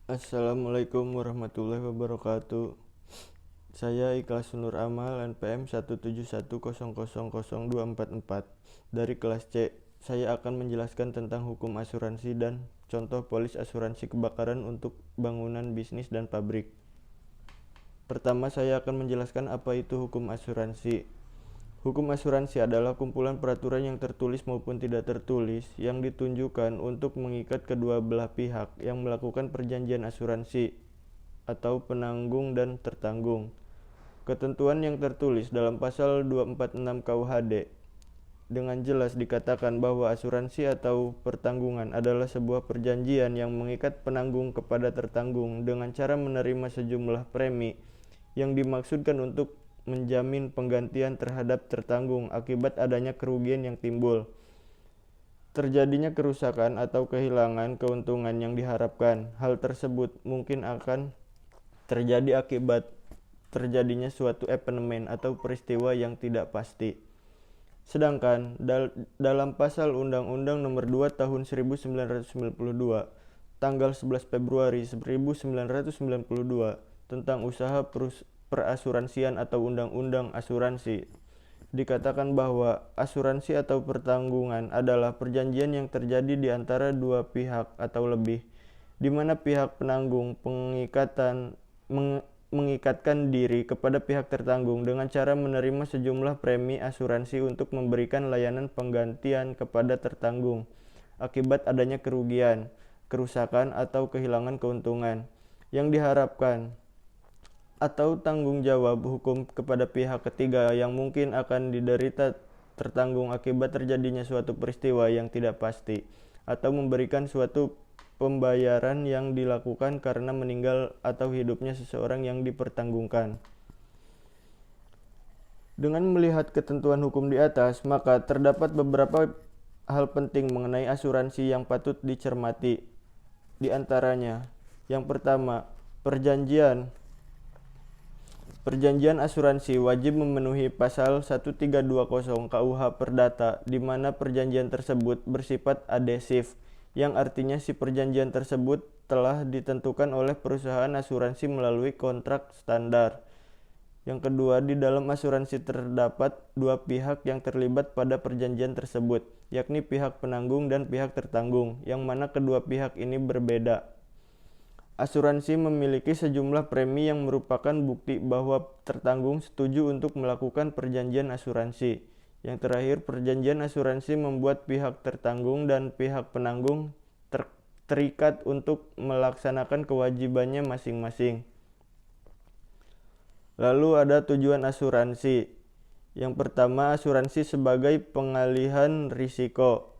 Assalamualaikum warahmatullahi wabarakatuh. Saya Ikhlas Nur Amal NPM 171000244 dari kelas C. Saya akan menjelaskan tentang hukum asuransi dan contoh polis asuransi kebakaran untuk bangunan bisnis dan pabrik. Pertama, saya akan menjelaskan apa itu hukum asuransi. Hukum asuransi adalah kumpulan peraturan yang tertulis maupun tidak tertulis yang ditunjukkan untuk mengikat kedua belah pihak yang melakukan perjanjian asuransi atau penanggung dan tertanggung. Ketentuan yang tertulis dalam pasal 246 KUHD dengan jelas dikatakan bahwa asuransi atau pertanggungan adalah sebuah perjanjian yang mengikat penanggung kepada tertanggung dengan cara menerima sejumlah premi yang dimaksudkan untuk menjamin penggantian terhadap tertanggung akibat adanya kerugian yang timbul, terjadinya kerusakan atau kehilangan keuntungan yang diharapkan. Hal tersebut mungkin akan terjadi akibat terjadinya suatu evenement atau peristiwa yang tidak pasti. Sedangkan dalam pasal Undang-Undang Nomor 2 Tahun 1992 tanggal 11 Februari 1992 tentang usaha perasuransian atau Undang-Undang Asuransi dikatakan bahwa asuransi atau pertanggungan adalah perjanjian yang terjadi di antara dua pihak atau lebih, di mana pihak penanggung mengikatkan diri kepada pihak tertanggung dengan cara menerima sejumlah premi asuransi untuk memberikan layanan penggantian kepada tertanggung akibat adanya kerugian, kerusakan atau kehilangan keuntungan yang diharapkan, atau tanggung jawab hukum kepada pihak ketiga yang mungkin akan diderita tertanggung akibat terjadinya suatu peristiwa yang tidak pasti, atau memberikan suatu pembayaran yang dilakukan karena meninggal atau hidupnya seseorang yang dipertanggungkan. Dengan melihat ketentuan hukum di atas, maka terdapat beberapa hal penting mengenai asuransi yang patut dicermati. Di antaranya, yang pertama, perjanjian asuransi wajib memenuhi pasal 1320 KUH Perdata, di mana perjanjian tersebut bersifat adhesif, yang artinya si perjanjian tersebut telah ditentukan oleh perusahaan asuransi melalui kontrak standar. Yang kedua, di dalam asuransi terdapat dua pihak yang terlibat pada perjanjian tersebut, yakni pihak penanggung dan pihak tertanggung, yang mana kedua pihak ini berbeda. Asuransi memiliki sejumlah premi yang merupakan bukti bahwa tertanggung setuju untuk melakukan perjanjian asuransi. Yang terakhir, perjanjian asuransi membuat pihak tertanggung dan pihak penanggung terikat untuk melaksanakan kewajibannya masing-masing. Lalu ada tujuan asuransi. Yang pertama, asuransi sebagai pengalihan risiko.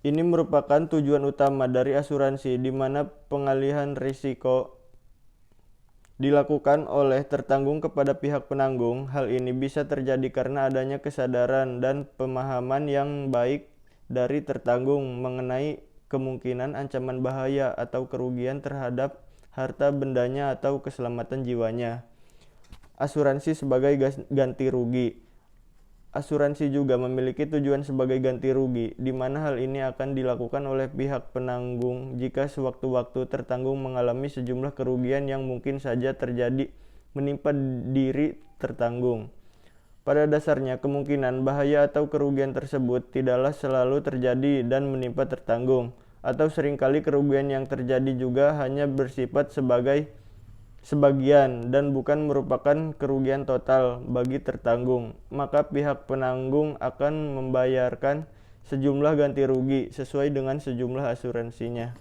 Ini merupakan tujuan utama dari asuransi, di mana pengalihan risiko dilakukan oleh tertanggung kepada pihak penanggung. Hal ini bisa terjadi karena adanya kesadaran dan pemahaman yang baik dari tertanggung mengenai kemungkinan ancaman bahaya atau kerugian terhadap harta bendanya atau keselamatan jiwanya. Asuransi sebagai ganti rugi. Asuransi juga memiliki tujuan sebagai ganti rugi, di mana hal ini akan dilakukan oleh pihak penanggung jika sewaktu-waktu tertanggung mengalami sejumlah kerugian yang mungkin saja terjadi menimpa diri tertanggung. Pada dasarnya, kemungkinan bahaya atau kerugian tersebut tidaklah selalu terjadi dan menimpa tertanggung, atau seringkali kerugian yang terjadi juga hanya bersifat sebagian dan bukan merupakan kerugian total bagi tertanggung, maka pihak penanggung akan membayarkan sejumlah ganti rugi sesuai dengan sejumlah asuransinya.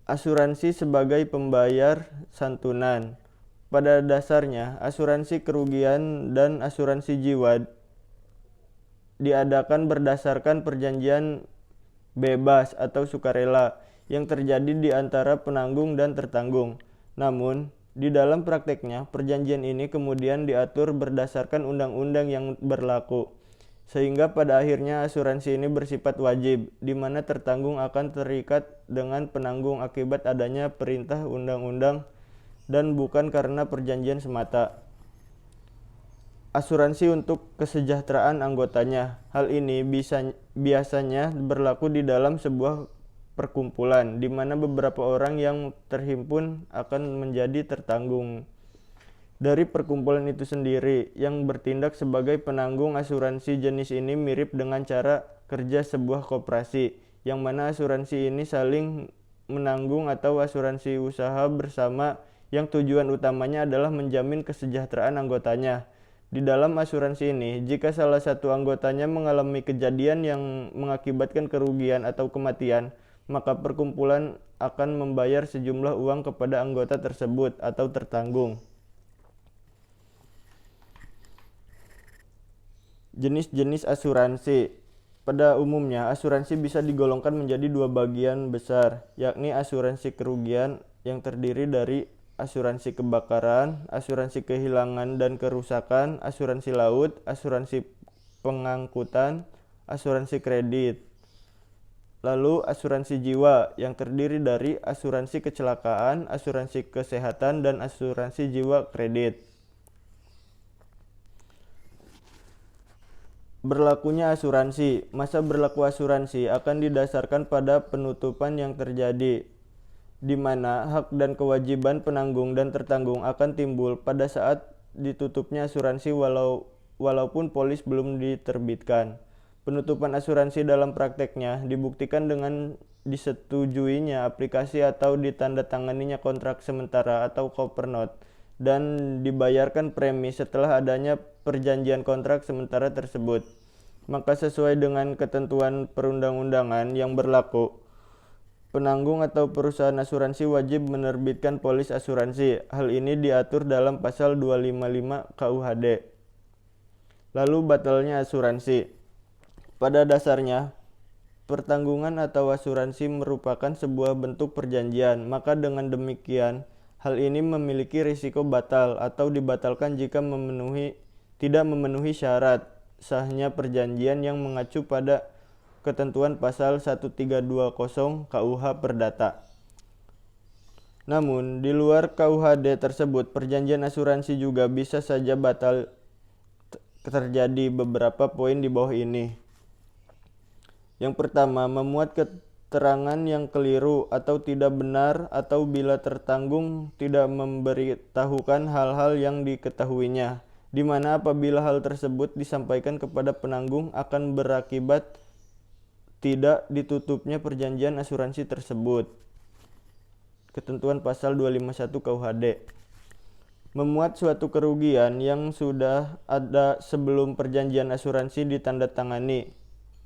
Asuransi sebagai pembayar santunan. Pada dasarnya, asuransi kerugian dan asuransi jiwa diadakan berdasarkan perjanjian bebas atau sukarela yang terjadi di antara penanggung dan tertanggung. Namun, di dalam prakteknya, perjanjian ini kemudian diatur berdasarkan undang-undang yang berlaku, sehingga pada akhirnya asuransi ini bersifat wajib, di mana tertanggung akan terikat dengan penanggung akibat adanya perintah undang-undang dan bukan karena perjanjian semata. Asuransi untuk kesejahteraan anggotanya. Hal ini biasanya berlaku di dalam sebuah perkumpulan, di mana beberapa orang yang terhimpun akan menjadi tertanggung dari perkumpulan itu sendiri. Yang bertindak sebagai penanggung asuransi jenis ini mirip dengan cara kerja sebuah koperasi, yang mana asuransi ini saling menanggung atau asuransi usaha bersama yang tujuan utamanya adalah menjamin kesejahteraan anggotanya. Di dalam asuransi ini, jika salah satu anggotanya mengalami kejadian yang mengakibatkan kerugian atau kematian, maka perkumpulan akan membayar sejumlah uang kepada anggota tersebut atau tertanggung. Jenis-jenis asuransi. Pada umumnya, asuransi bisa digolongkan menjadi dua bagian besar, yakni asuransi kerugian yang terdiri dari asuransi kebakaran, asuransi kehilangan dan kerusakan, asuransi laut, asuransi pengangkutan, asuransi kredit. Lalu asuransi jiwa yang terdiri dari asuransi kecelakaan, asuransi kesehatan, dan asuransi jiwa kredit. Berlakunya asuransi. Masa berlaku asuransi akan didasarkan pada penutupan yang terjadi, di mana hak dan kewajiban penanggung dan tertanggung akan timbul pada saat ditutupnya asuransi walaupun polis belum diterbitkan. Penutupan asuransi dalam prakteknya dibuktikan dengan disetujuinya aplikasi atau ditandatanganinya kontrak sementara atau cooper note dan dibayarkan premi setelah adanya perjanjian kontrak sementara tersebut. Maka sesuai dengan ketentuan perundang-undangan yang berlaku, penanggung atau perusahaan asuransi wajib menerbitkan polis asuransi. Hal ini diatur dalam pasal 255 KUHD. Lalu batalnya asuransi. Pada dasarnya, pertanggungan atau asuransi merupakan sebuah bentuk perjanjian. Maka dengan demikian, hal ini memiliki risiko batal atau dibatalkan jika tidak memenuhi syarat sahnya perjanjian yang mengacu pada ketentuan pasal 1320 KUH Perdata. Namun, di luar KUHD tersebut, perjanjian asuransi juga bisa saja batal terjadi beberapa poin di bawah ini. Yang pertama, memuat keterangan yang keliru atau tidak benar, atau bila tertanggung tidak memberitahukan hal-hal yang diketahuinya, di mana apabila hal tersebut disampaikan kepada penanggung akan berakibat tidak ditutupnya perjanjian asuransi tersebut. Ketentuan pasal 251 KUHD. Memuat suatu kerugian yang sudah ada sebelum perjanjian asuransi ditandatangani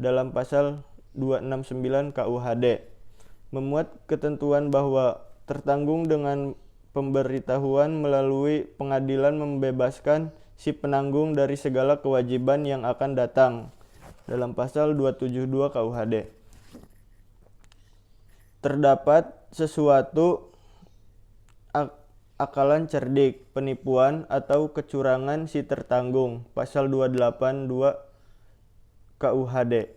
dalam pasal 269 KUHD. Memuat ketentuan bahwa tertanggung dengan pemberitahuan melalui pengadilan membebaskan si penanggung dari segala kewajiban yang akan datang dalam pasal 272 KUHD. Terdapat sesuatu akalan cerdik, penipuan atau kecurangan si tertanggung, pasal 282 KUHD.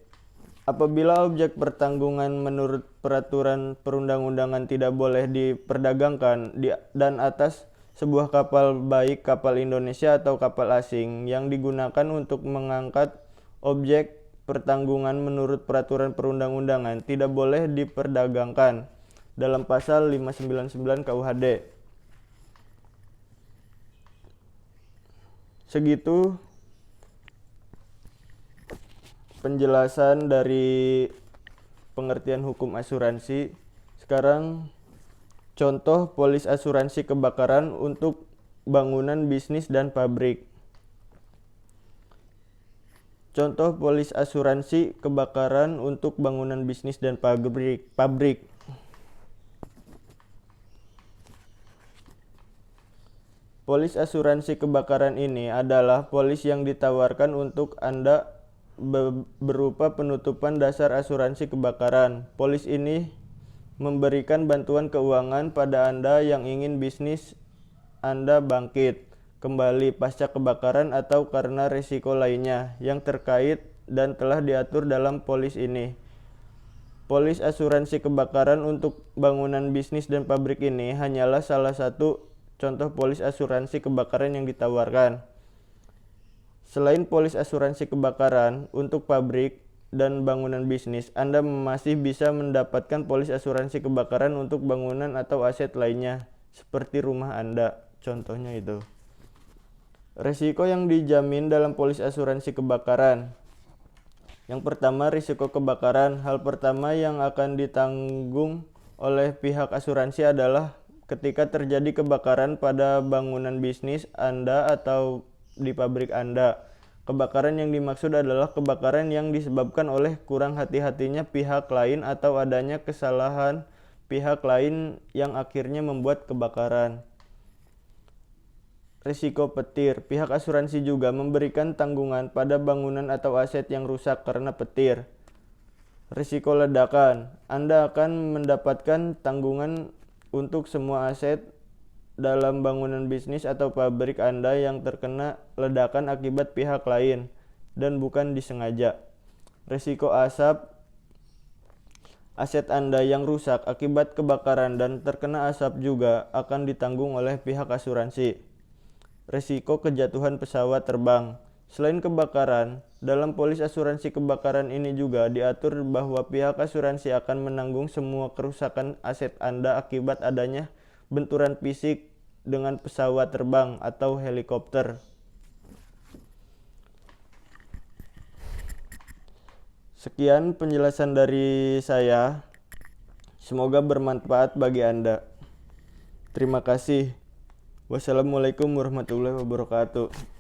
Apabila objek pertanggungan menurut peraturan perundang-undangan tidak boleh diperdagangkan dan atas sebuah kapal, baik kapal Indonesia atau kapal asing, yang digunakan untuk mengangkat objek pertanggungan menurut peraturan perundang-undangan tidak boleh diperdagangkan dalam pasal 599 KUHD. Segitu penjelasan dari pengertian hukum asuransi. Sekarang contoh polis asuransi kebakaran untuk bangunan bisnis dan pabrik. Contoh polis asuransi kebakaran untuk bangunan bisnis dan pabrik. Polis asuransi kebakaran ini adalah polis yang ditawarkan untuk Anda berupa penutupan dasar asuransi kebakaran. Polis ini memberikan bantuan keuangan pada Anda yang ingin bisnis Anda bangkit kembali pasca kebakaran atau karena risiko lainnya yang terkait dan telah diatur dalam polis ini. Polis asuransi kebakaran untuk bangunan bisnis dan pabrik ini hanyalah salah satu contoh polis asuransi kebakaran yang ditawarkan. Selain polis asuransi kebakaran untuk pabrik, dan bangunan bisnis, Anda masih bisa mendapatkan polis asuransi kebakaran untuk bangunan atau aset lainnya, seperti rumah Anda. Contohnya itu. Risiko yang dijamin dalam polis asuransi kebakaran. Yang pertama, risiko kebakaran. Hal pertama yang akan ditanggung oleh pihak asuransi adalah ketika terjadi kebakaran pada bangunan bisnis Anda atau di pabrik Anda. Kebakaran yang dimaksud adalah kebakaran yang disebabkan oleh kurang hati-hatinya pihak lain atau adanya kesalahan pihak lain yang akhirnya membuat kebakaran. Risiko petir. Pihak asuransi juga memberikan tanggungan pada bangunan atau aset yang rusak karena petir. Risiko ledakan. Anda akan mendapatkan tanggungan untuk semua aset dalam bangunan bisnis atau pabrik Anda yang terkena ledakan akibat pihak lain dan bukan disengaja. Risiko asap. Aset Anda yang rusak akibat kebakaran dan terkena asap juga akan ditanggung oleh pihak asuransi. Risiko kejatuhan pesawat terbang. Selain kebakaran, dalam polis asuransi kebakaran ini juga diatur bahwa pihak asuransi akan menanggung semua kerusakan aset Anda akibat adanya benturan fisik dengan pesawat terbang atau helikopter. Sekian penjelasan dari saya. Semoga bermanfaat bagi Anda. Terima kasih. Wassalamualaikum warahmatullahi wabarakatuh.